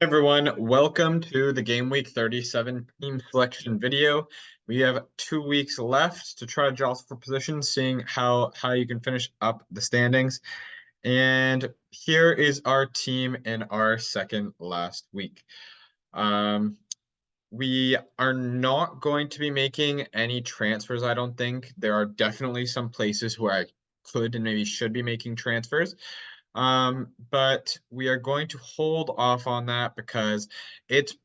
Everyone, welcome to the Game Week 37 team selection video. We have 2 weeks left to try to jostle for position, seeing how you can finish up the standings. And here is our team in our second last week. We are not going to be making any transfers, I don't think. There are definitely some places where I could and maybe should be making transfers. But we are going to hold off on that because it's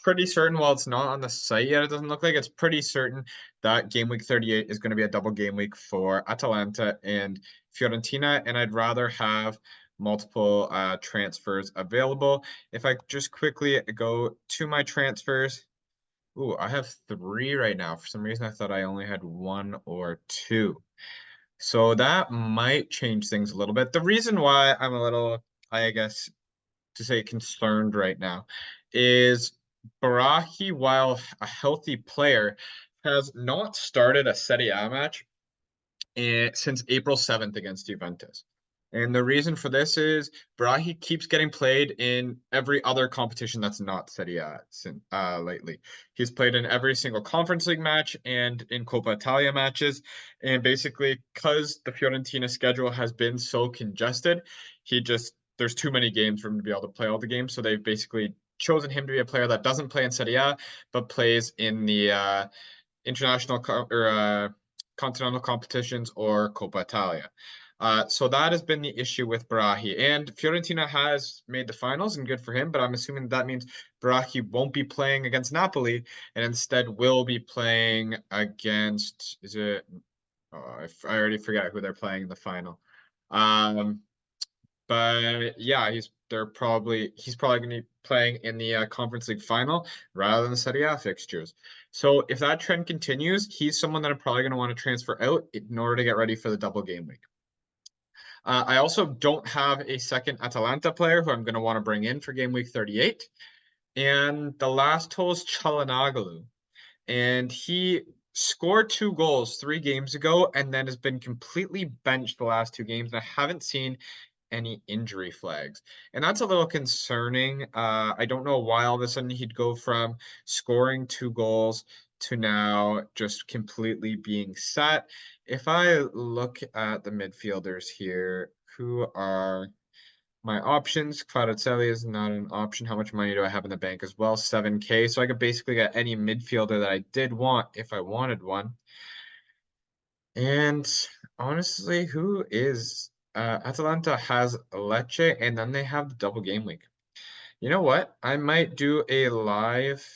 pretty certain, while it's not on the site yet, it doesn't look like it's pretty certain that game week 38 is going to be a double game week for Atalanta and Fiorentina, and I'd rather have multiple transfers available. If I just quickly go to my transfers, ooh, I have three right now. For some reason, I thought I only had one or two. So that might change things a little bit. The reason why I'm a little, I guess, to say concerned right now is Barahi, while a healthy player, has not started a Serie A match since April 7th against Juventus. And the reason for this is Brahi keeps getting played in every other competition that's not Serie A lately. He's played in every single Conference League match and in Coppa Italia matches. And basically, because the Fiorentina schedule has been so congested, there's too many games for him to be able to play all the games. So they've basically chosen him to be a player that doesn't play in Serie A, but plays in the continental competitions or Coppa Italia. So that has been the issue with Barahi. And Fiorentina has made the finals, and good for him, but I'm assuming that means Barahi won't be playing against Napoli and instead will be playing against, is it, oh, I already forgot who they're playing in the final. Um, but yeah, he's probably going to be playing in the Conference League final rather than the Serie A fixtures. So if that trend continues, he's someone that I'm probably going to want to transfer out in order to get ready for the double game week. I also don't have a second Atalanta player who I'm going to want to bring in for game week 38. And the last hole is Çalhanoğlu. And he scored 2 goals 3 games ago and then has been completely benched the last 2 games. And I haven't seen any injury flags. And that's a little concerning. I don't know why all of a sudden he'd go from scoring 2 goals to now just completely being set. If I look at the midfielders here, who are my options? Kvaratskhelia is not an option. How much money do I have in the bank as well? 7K. So I could basically get any midfielder that I did want if I wanted one. And honestly, who is Atalanta has Lecce, and then they have the double game week. You know what? I might do a live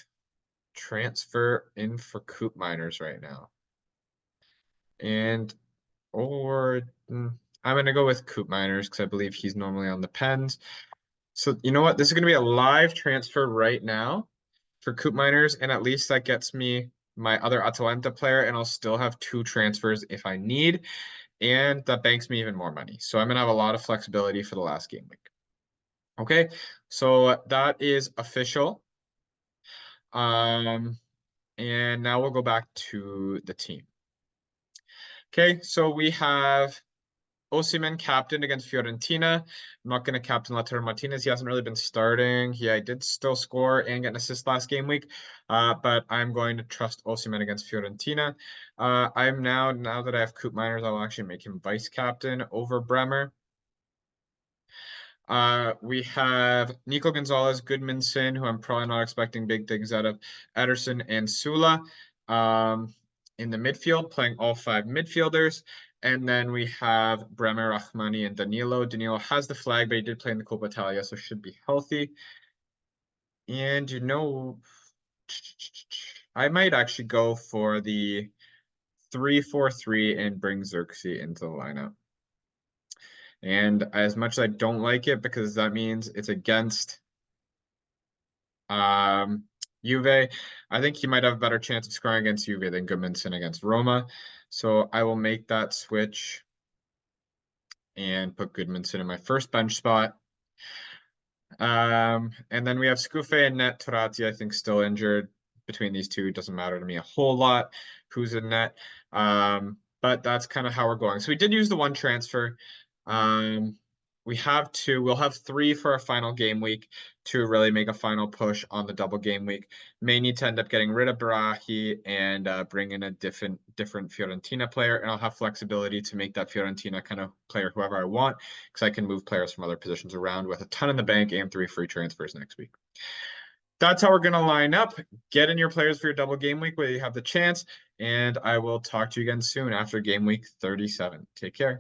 transfer in for Coop Miners right now. And or I'm gonna go with Coop Miners because I believe he's normally on the pens. So you know what? This is gonna be a live transfer right now for Coop Miners, and at least that gets me my other Atalanta player, and I'll still have 2 transfers if I need. And that banks me even more money. So I'm gonna have a lot of flexibility for the last game week. Okay, so that is official. Um, and now we'll go back to the team. Okay, so we have Osimhen captain against Fiorentina. I'm not going to captain Lautaro Martinez. He hasn't really been starting. He did still score and get an assist last game week, but I'm going to trust Osimhen against Fiorentina. I'm now that I have Coop Miners, I'll actually make him vice captain over Bremer. We have Nico Gonzalez, Goodmanson, who I'm probably not expecting big things out of, Ederson and Sula in the midfield, playing all 5 midfielders. And then we have Bremer, Rahmani, and Danilo. Danilo has the flag, but he did play in the Coppa Italia, so should be healthy. And I might actually go for the 3-4-3 and bring Xerxes into the lineup. And as much as I don't like it because that means it's against Juve, I think he might have a better chance of scoring against Juve than Goodmanson against Roma. So I will make that switch and put Goodmanson in my first bench spot. And then we have Scufe and net. Torazzi, I think, still injured. Between these two, it doesn't matter to me a whole lot who's in net. But that's kind of how we're going. So we did use the one transfer. We have two. We'll have three for our final game week to really make a final push on the double game week. May need to end up getting rid of Barahi and bring in a different Fiorentina player, and I'll have flexibility to make that Fiorentina kind of player whoever I want, because I can move players from other positions around with a ton in the bank and 3 free transfers next week. That's how we're going to line up. Get in your players for your double game week where you have the chance, and I will talk to you again soon after game week 37. Take care.